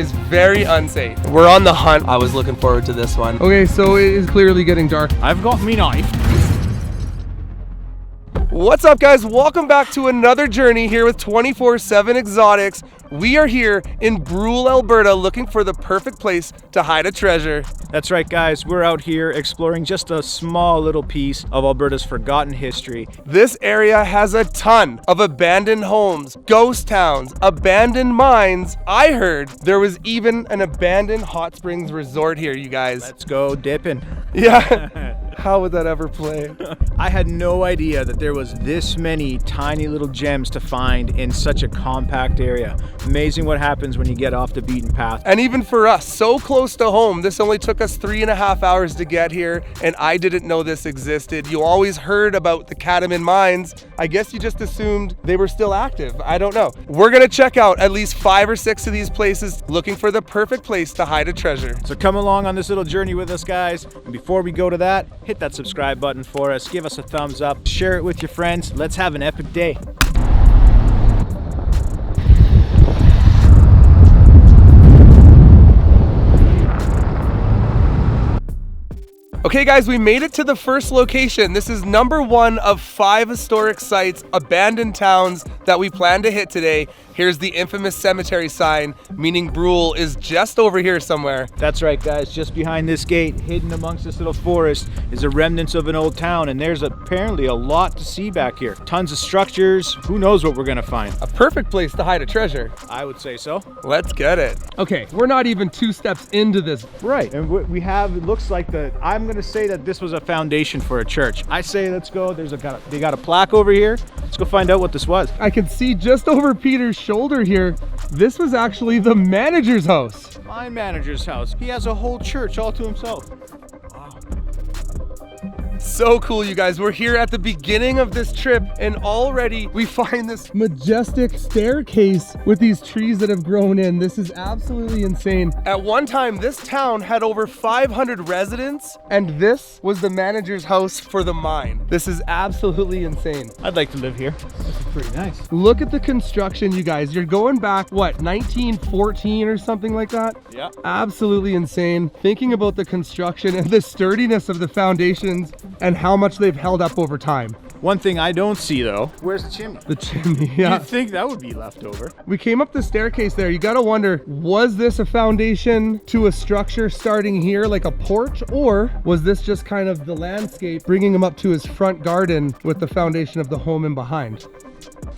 is very unsafe. We're on the hunt. I was looking forward to this one. Okay, so it is clearly getting dark. I've got me knife. What's up, guys? Welcome back to another journey here with 24/7 Exotics. We are here in Brule, Alberta, looking for the perfect place to hide a treasure. That's right, guys. We're out here exploring just a small little piece of Alberta's forgotten history. This area has a ton of abandoned homes, ghost towns, abandoned mines. I heard there was even an abandoned hot springs resort here, you guys. Let's go dipping. Yeah. How would that ever play? I had no idea that there was this many tiny little gems to find in such a compact area. Amazing what happens when you get off the beaten path. And even for us, so close to home, this only took us 3.5 hours to get here, and I didn't know this existed. You always heard about the Catamin mines. I guess you just assumed they were still active. I don't know. We're gonna check out at least 5 or 6 of these places, looking for the perfect place to hide a treasure. So come along on this little journey with us, guys. And before we go to that, hit that subscribe button for us, give us a thumbs up, share it with your friends. Let's have an epic day. Okay guys, we made it to the first location. This is number 1 of 5 historic sites, abandoned towns that we plan to hit today. Here's the infamous cemetery sign, meaning Brule is just over here somewhere. That's right, guys. Just behind this gate, hidden amongst this little forest, is the remnants of an old town, and there's apparently a lot to see back here. Tons of structures. Who knows what we're gonna find? A perfect place to hide a treasure. I would say so. Let's get it. Okay, we're not even 2 steps into this. Right, and what we have, it looks like I'm gonna say that this was a foundation for a church. I say let's go. They got a plaque over here. Let's go find out what this was. I can see just over Peter's shoulder here, this was actually the manager's house. My manager's house. He has a whole church all to himself. Wow. So cool, you guys. We're here at the beginning of this trip, and already we find this majestic staircase with these trees that have grown in. This is absolutely insane. At one time, this town had over 500 residents, and this was the manager's house for the mine. This is absolutely insane. I'd like to live here. This is pretty nice. Look at the construction, you guys. You're going back, what, 1914 or something like that? Yeah. Absolutely insane. Thinking about the construction and the sturdiness of the foundations and how much they've held up over time. One thing I don't see though, where's the chimney? The chimney, yeah. You'd think that would be left over. We came up the staircase there. You gotta wonder, was this a foundation to a structure starting here like a porch, or was this just kind of the landscape bringing him up to his front garden with the foundation of the home in behind?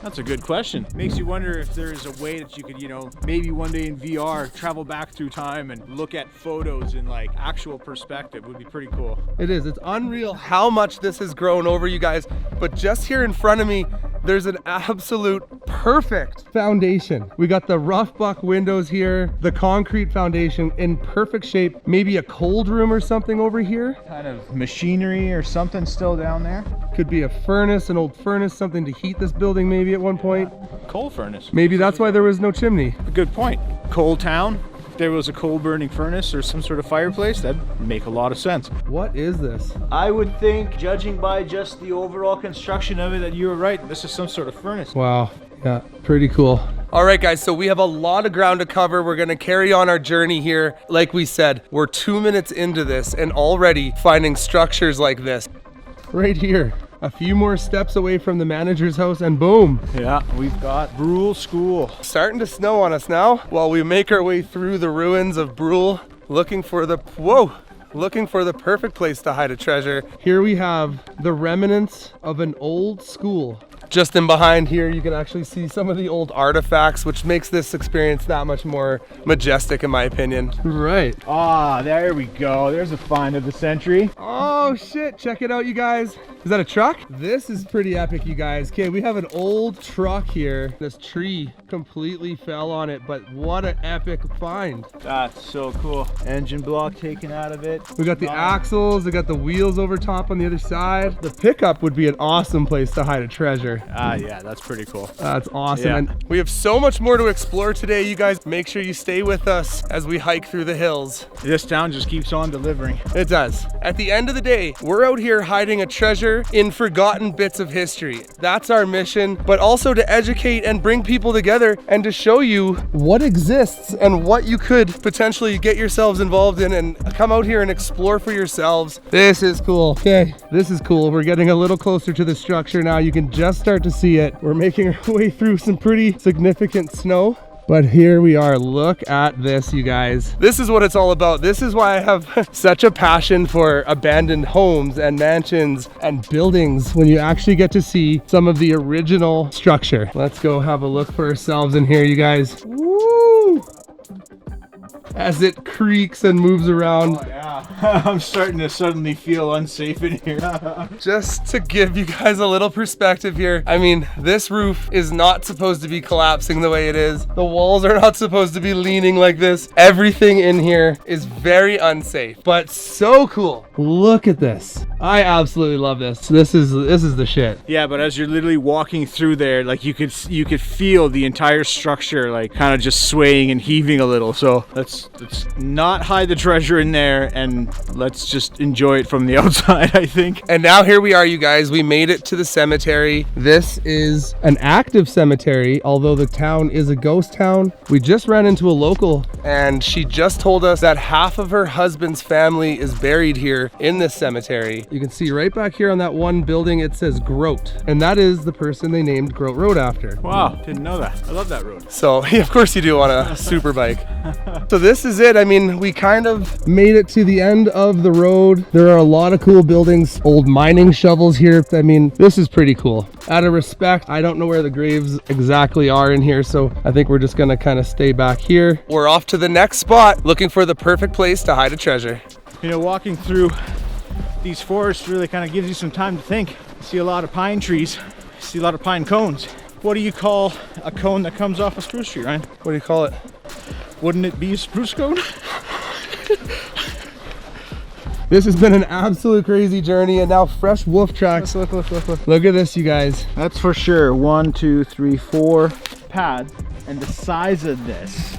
That's a good question. Makes you wonder if there is a way that you could, maybe one day in VR, travel back through time and look at photos in like actual perspective. Would be pretty cool. It is. It's unreal how much this has grown over, you guys. But just here in front of me, there's an absolute perfect foundation. We got the rough buck windows here, the concrete foundation in perfect shape. Maybe a cold room or something over here. Kind of machinery or something still down there. Could be a furnace, an old furnace, something to heat this building maybe at one point. Coal furnace. Maybe that's why there was no chimney. Good point. Coal town. If there was a coal burning furnace or some sort of fireplace, that'd make a lot of sense. What is this? I would think, judging by just the overall construction of it, that you were right. This is some sort of furnace. Wow. Yeah, pretty cool. All right, guys, so we have a lot of ground to cover. We're gonna carry on our journey here. Like we said, we're 2 minutes into this and already finding structures like this. Right here. A few more steps away from the manager's house and boom. Yeah, we've got Brule School. Starting to snow on us now while we make our way through the ruins of Brule, looking for the perfect place to hide a treasure. Here we have the remnants of an old school. Just in behind here, you can actually see some of the old artifacts, which makes this experience that much more majestic in my opinion. Right. Ah, there we go. There's a find of the century. Oh shit, check it out, you guys. Is that a truck? This is pretty epic, you guys. Okay, we have an old truck here. This tree completely fell on it, but what an epic find. That's so cool. Engine block taken out of it. We got the axles, we got the wheels over top on the other side. The pickup would be an awesome place to hide a treasure. Yeah, that's pretty cool. That's awesome. Yeah. And we have so much more to explore today, you guys. Make sure you stay with us as we hike through the hills. This town just keeps on delivering. It does. At the end of the day, we're out here hiding a treasure in forgotten bits of history. That's our mission, but also to educate and bring people together. together and to show you what exists and what you could potentially get yourselves involved in and come out here and explore for yourselves. This is cool. Okay, this is cool. We're getting a little closer to the structure now. You can just start to see it. We're making our way through some pretty significant snow. But here we are. Look at this, you guys. This is what it's all about. This is why I have such a passion for abandoned homes and mansions and buildings, when you actually get to see some of the original structure. Let's go have a look for ourselves in here, you guys. Woo! As it creaks and moves around. Oh, yeah. I'm starting to suddenly feel unsafe in here. Just to give you guys a little perspective here, I mean, this roof is not supposed to be collapsing the way it is. The walls are not supposed to be leaning like this. Everything in here is very unsafe, but so cool. Look at this. I absolutely love this. This is the shit. Yeah, but as you're literally walking through there, like you could feel the entire structure like kind of just swaying and heaving a little. So let's not hide the treasure in there, and let's just enjoy it from the outside, I think. And now here we are, you guys. We made it to the cemetery. This is an active cemetery, although the town is a ghost town. We just ran into a local, and she just told us that half of her husband's family is buried here in this cemetery. You can see right back here on that one building, it says Grote, and that is the person they named Grote Road after. Wow, didn't know that. I love that road. So yeah, of course you do on a super bike. So this is it. I mean, we kind of made it to the end of the road. There are a lot of cool buildings, old mining shovels here. I mean, this is pretty cool. Out of respect, I don't know where the graves exactly are in here, so I think we're just gonna kind of stay back here. We're off to the next spot, looking for the perfect place to hide a treasure. You know, walking through these forests really kind of gives you some time to think. You see a lot of pine trees, you see a lot of pine cones. What do you call a cone that comes off a spruce tree, Ryan? What do you call it? Wouldn't it be a spruce cone? This has been an absolute crazy journey, and now fresh wolf tracks. Look at this, you guys. That's for sure. 1, 2, 3, 4 pads, and the size of this.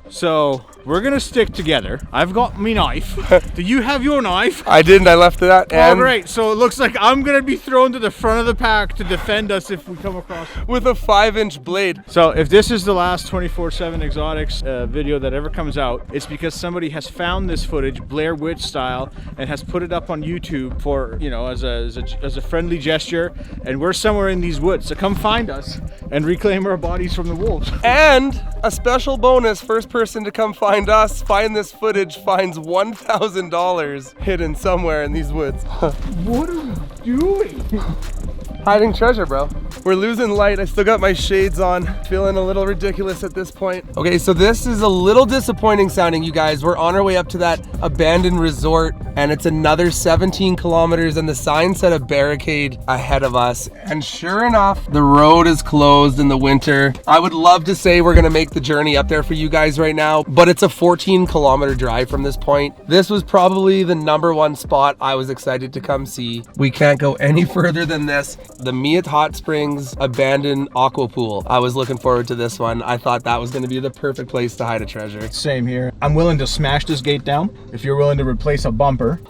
So we're gonna stick together. I've got me knife. Do you have your knife? I didn't. I left that. Oh, great. So it looks like I'm gonna be thrown to the front of the pack to defend us if we come across with a 5-inch blade. So if this is the last 24/7 Exotics video that ever comes out, it's because somebody has found this footage, Blair Witch style, and has put it up on YouTube for, you know, as a friendly gesture. And we're somewhere in these woods, so come find us and reclaim our bodies from the wolves. And a special bonus: first person to come find us, find this footage, finds $1,000 hidden somewhere in these woods. What are we doing? Hiding treasure, bro. We're losing light. I still got my shades on. Feeling a little ridiculous at this point. Okay, so this is a little disappointing sounding, you guys. We're on our way up to that abandoned resort, and it's another 17 kilometers, and the sign said a barricade ahead of us. And sure enough, the road is closed in the winter. I would love to say we're gonna make the journey up there for you guys right now, but it's a 14-kilometer drive from this point. This was probably the #1 spot I was excited to come see. We can't go any further than this. The Miat Hot Springs abandoned aqua pool. I was looking forward to this one. I thought that was going to be the perfect place to hide a treasure. Same here. I'm willing to smash this gate down if you're willing to replace a bumper.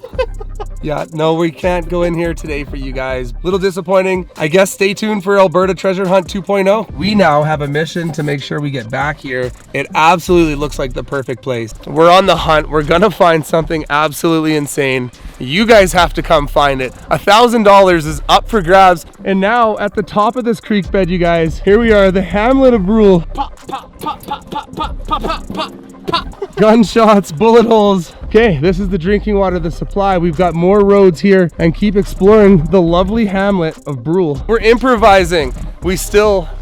Yeah, no, we can't go in here today for you guys. Little disappointing. I guess stay tuned for Alberta Treasure Hunt 2.0. We now have a mission to make sure we get back here. It absolutely looks like the perfect place. We're on the hunt. We're gonna find something absolutely insane. You guys have to come find it. $1,000 is up for grabs. And now at the top of this creek bed, you guys, here we are, the hamlet of Brule. Pop, pop, pop, pop, pop, pop, pop, pop, pop. Gunshots, bullet holes. Okay, this is the drinking water, the supply. We've got more roads here, and keep exploring the lovely hamlet of Brule. We're improvising. We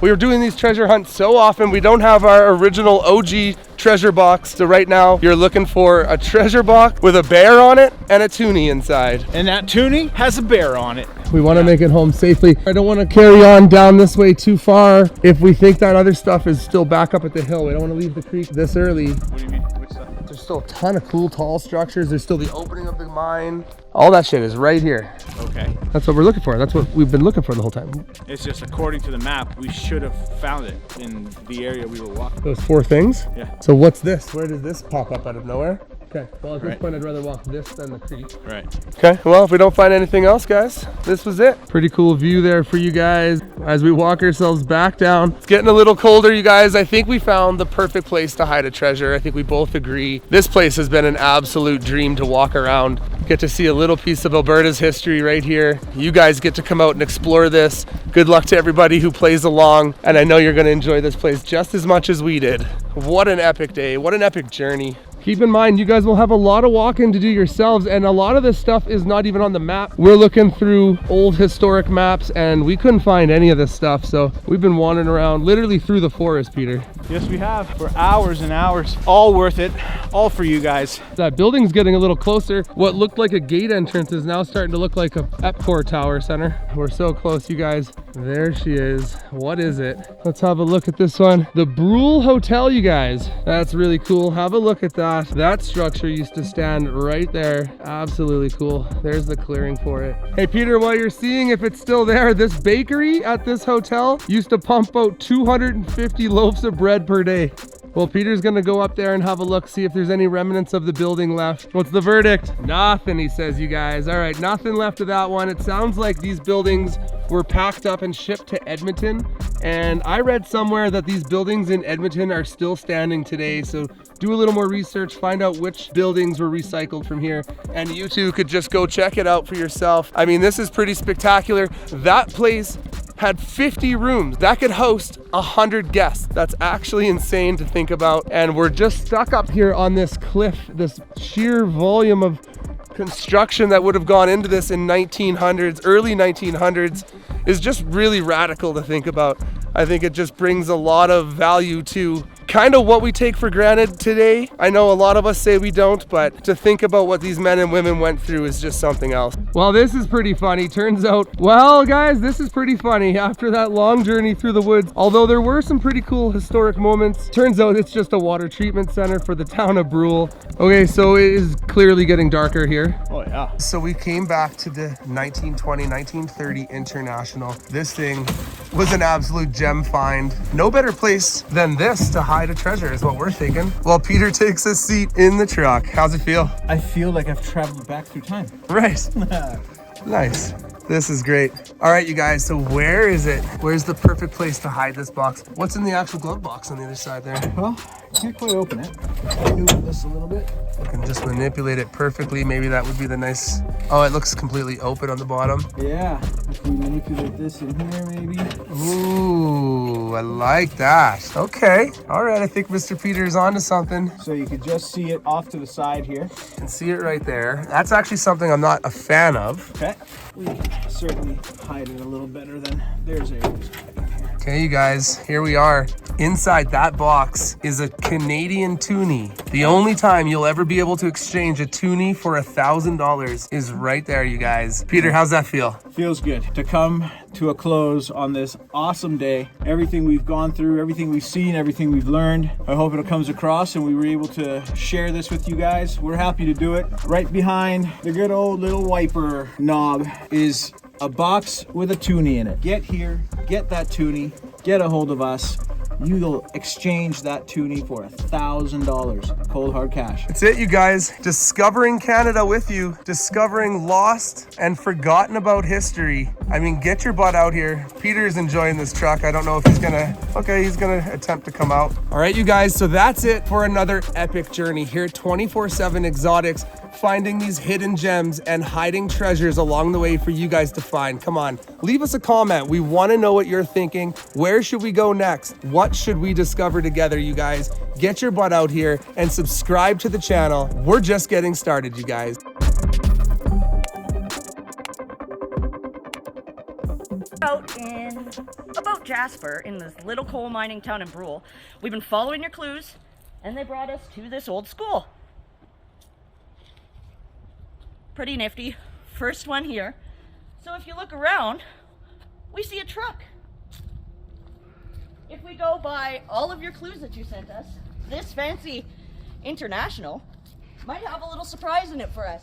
were doing these treasure hunts so often, we don't have our original OG treasure box. So right now, you're looking for a treasure box with a bear on it and a toonie inside. And that toonie has a bear on it. We want to make it home safely. I don't want to carry on down this way too far if we think that other stuff is still back up at the hill. We don't want to leave the creek this early. What do you mean? Which stuff? There's still a ton of cool tall structures. There's still the opening of the mine. All that shit is right here. Okay. That's what we're looking for. That's what we've been looking for the whole time. It's just according to the map, we should have found it in the area we were walking. Those 4 things? Yeah. So what's this? Where did this pop up out of nowhere? Okay, well at this point I'd rather walk this than the creek. Right. Okay, well if we don't find anything else, guys, this was it. Pretty cool view there for you guys as we walk ourselves back down. It's getting a little colder, you guys. I think we found the perfect place to hide a treasure. I think we both agree. This place has been an absolute dream to walk around. Get to see a little piece of Alberta's history right here. You guys get to come out and explore this. Good luck to everybody who plays along, and I know you're gonna enjoy this place just as much as we did. What an epic day, what an epic journey. Keep in mind, you guys will have a lot of walking to do yourselves, and a lot of this stuff is not even on the map. We're looking through old historic maps and we couldn't find any of this stuff, so we've been wandering around literally through the forest, Peter. Yes, we have, for hours and hours. All worth it, all for you guys. That building's getting a little closer. What looked like a gate entrance is now starting to look like a Epcor Tower Center. We're so close, you guys. There she is. What is it? Let's have a look at this one. The Brule Hotel, you guys. That's really cool. Have a look at that. That structure used to stand right there. Absolutely cool. There's the clearing for it. Hey Peter, while you're seeing if it's still there, this bakery at this hotel used to pump out 250 loaves of bread per day. Well, Peter's gonna go up there and have a look, see if there's any remnants of the building left. What's the verdict? Nothing, he says, you guys. All right, nothing left of that one. It sounds like these buildings were packed up and shipped to Edmonton. And I read somewhere that these buildings in Edmonton are still standing today. So do a little more research, find out which buildings were recycled from here. And you two could just go check it out for yourself. I mean, this is pretty spectacular. That place had 50 rooms that could host 100 guests. That's actually insane to think about. And we're just stuck up here on this cliff, this sheer volume of construction that would have gone into this in 1900s, early 1900s, is just really radical to think about. I think it just brings a lot of value to kind of what we take for granted today. I know a lot of us say we don't, but to think about what these men and women went through is just something else. Well, this is pretty funny. Turns out, well, guys, this is pretty funny. After that long journey through the woods, although there were some pretty cool historic moments, turns out it's just a water treatment center for the town of Brule. Okay, so it is clearly getting darker here. Oh yeah. So we came back to the 1920, 1930 International. This thing was an absolute gem find. No better place than this to hide a treasure is what we're thinking. While Peter takes a seat in the truck. How's it feel? I feel like I've traveled back through time. Right. Nice. This is great. All right, you guys, so where is it? Where's the perfect place to hide this box? What's in the actual glove box on the other side there? Well, can't quite open it. Move this a little bit. You can just manipulate it perfectly. Maybe that would be the nice... Oh, it looks completely open on the bottom. Yeah, if we manipulate this in here maybe. Ooh, I like that. Okay, all right, I think Mr. Peter is onto something. So you could just see it off to the side here. You can see it right there. That's actually something I'm not a fan of. Okay, we can certainly hide it a little better than there's areas. Okay, you guys, here we are. Inside that box is a Canadian toonie. The only time you'll ever be able to exchange a toonie for $1,000 is right there, you guys. Peter, how's that feel? Feels good to come to a close on this awesome day. Everything we've gone through, everything we've seen, everything we've learned. I hope it comes across and we were able to share this with you guys. We're happy to do it. Right behind the good old little wiper knob is a box with a toonie in it. Get here, get that toonie, get a hold of us. You'll exchange that toonie for $1,000, cold hard cash. That's it, you guys. Discovering Canada with you, discovering lost and forgotten about history. I mean, get your butt out here. Peter's enjoying this truck. I don't know if he's gonna, okay, he's gonna attempt to come out. All right, you guys, so that's it for another epic journey here at 24/7 Exotics, finding these hidden gems and hiding treasures along the way for you guys to find. Come on, leave us a comment. We wanna know what you're thinking. Where should we go next? What should we discover together, you guys? Get your butt out here and subscribe to the channel. We're just getting started, you guys. About Jasper in this little coal mining town in Brule. We've been following your clues and they brought us to this old school. Pretty nifty. First one here. So if you look around, we see a truck. If we go by all of your clues that you sent us, this fancy International might have a little surprise in it for us.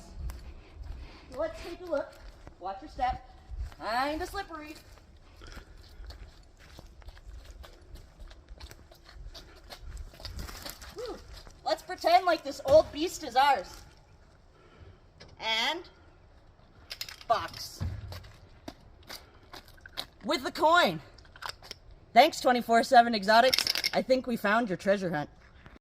So let's take a look. Watch your step. Kinda slippery. Whew. Let's pretend like this old beast is ours. And box. With the coin. Thanks, 24/7 Exotics. I think we found your treasure hunt.